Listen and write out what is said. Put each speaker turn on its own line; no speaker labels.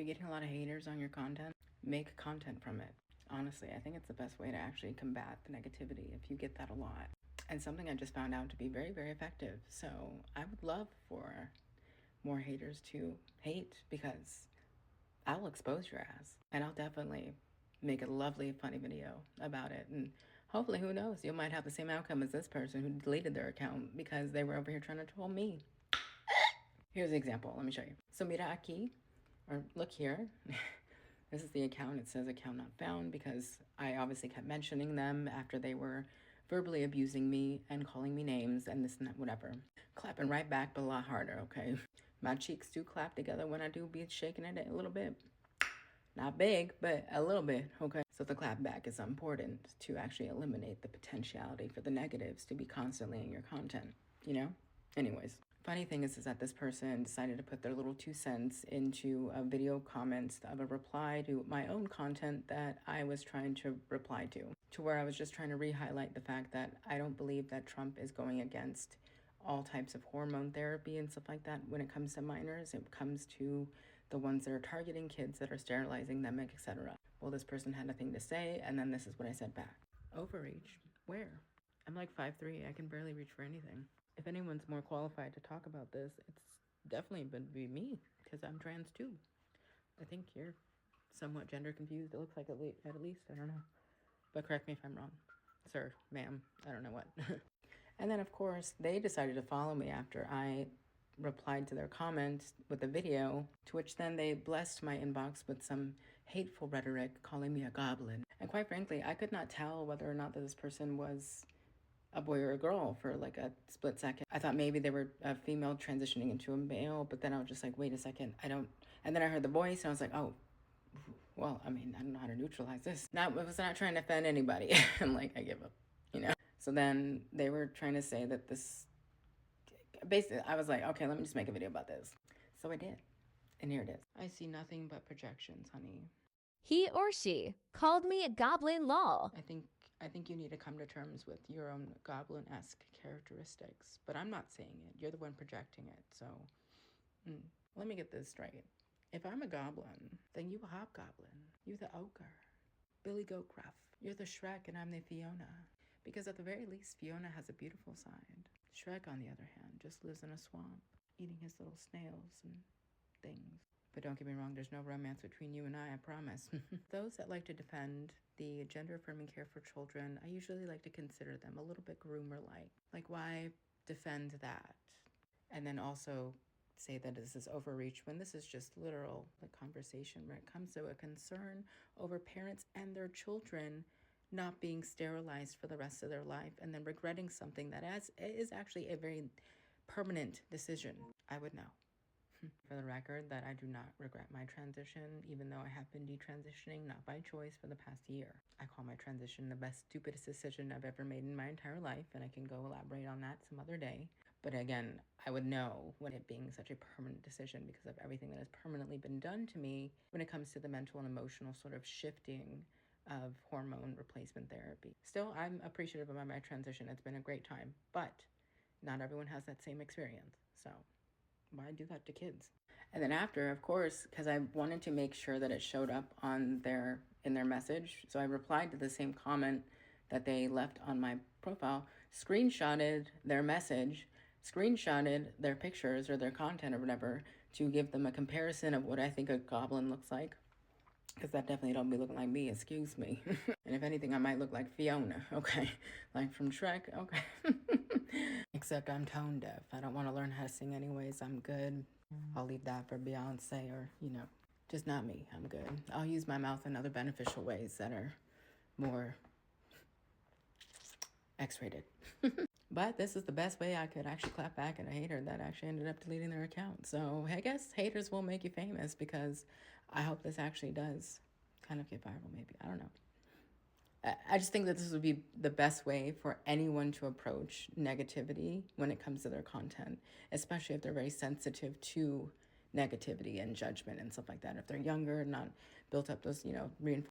you getting a lot of haters on your content? Make content from it. Honestly, I think it's the best way to actually combat the negativity if you get that a lot. And something I just found out to be very, very effective. So I would love for more haters to hate, because I'll expose your ass. And I'll definitely make a lovely, funny video about it. And hopefully, who knows, you might have the same outcome as this person who deleted their account because they were over here trying to troll me. Here's an example. Let me show you. So mira aquí, or look here. This is the account. It says account not found because I obviously kept mentioning them after they were verbally abusing me and calling me names and this and that, whatever. Clapping right back, but a lot harder, okay? My cheeks do clap together when I do be shaking it a little bit. Not big, but a little bit, okay? So the clap back is important to actually eliminate the potentiality for the negatives to be constantly in your content, you know? Anyways, funny thing is that this person decided to put their little 2 cents into a video comments of a reply to my own content that I was trying to reply to where I was just trying to re-highlight the fact that I don't believe that Trump is going against all types of hormone therapy and stuff like that when it comes to minors. It comes to the ones that are targeting kids, that are sterilizing them, etc. Well, this person had nothing to say, and then this is what I said back. Overreach? Where? I'm like 5'3", I can barely reach for anything. If anyone's more qualified to talk about this, it's definitely would be me, because I'm trans too. I think you're somewhat gender confused. It looks like at least, I don't know. But correct me if I'm wrong. Sir, ma'am, I don't know what. And then, of course, they decided to follow me after I replied to their comments with a video, to which then they blessed my inbox with some hateful rhetoric, calling me a goblin. And quite frankly, I could not tell whether or not this person was a boy or a girl for like a split second. I thought maybe they were a female transitioning into a male, but then I was just like, wait a second, I don't. And then I heard the voice and I was like, oh, well, I mean, I don't know how to neutralize this. I was not trying to offend anybody. And like, I give up, you know? So then they were trying to say that this, basically, I was like, okay, let me just make a video about this. So I did. And here it is. I see nothing but projections, honey.
He or she called me a goblin lol.
I think you need to come to terms with your own goblin-esque characteristics. But I'm not saying it. You're the one projecting it. So let me get this straight. If I'm a goblin, then you a hobgoblin. You the ogre. Billy Goatgruff. You're the Shrek and I'm the Fiona. Because at the very least, Fiona has a beautiful side. Shrek, on the other hand, just lives in a swamp, eating his little snails and things. But don't get me wrong, there's no romance between you and I promise. Those that like to defend the gender-affirming care for children, I usually like to consider them a little bit groomer-like. Like, why defend that? And then also say that this is overreach when this is just literal like conversation when it comes to a concern over parents and their children not being sterilized for the rest of their life and then regretting something that is actually a very permanent decision. I would know. For the record, that I do not regret my transition, even though I have been detransitioning, not by choice, for the past year. I call my transition the best, stupidest decision I've ever made in my entire life, and I can go elaborate on that some other day. But again, I would know when it being such a permanent decision because of everything that has permanently been done to me when it comes to the mental and emotional sort of shifting of hormone replacement therapy. Still, I'm appreciative of my transition. It's been a great time, but not everyone has that same experience. So why do that to kids? And then after, of course, because I wanted to make sure that it showed up on in their message, so I replied to the same comment that they left on my profile, screenshotted their message, screenshotted their pictures or their content or whatever to give them a comparison of what I think a goblin looks like. Because that definitely don't be looking like me, excuse me. And if anything, I might look like Fiona, okay? Like from Shrek, okay? Except I'm tone deaf. I don't want to learn how to sing anyways. I'm good. I'll leave that for Beyonce or, just not me. I'm good. I'll use my mouth in other beneficial ways that are more X-rated. But this is the best way I could actually clap back at a hater that actually ended up deleting their account. So I guess haters will make you famous, because I hope this actually does kind of get viral maybe. I don't know. I just think that this would be the best way for anyone to approach negativity when it comes to their content, especially if they're very sensitive to negativity and judgment and stuff like that. If they're younger, not built up those, reinforcement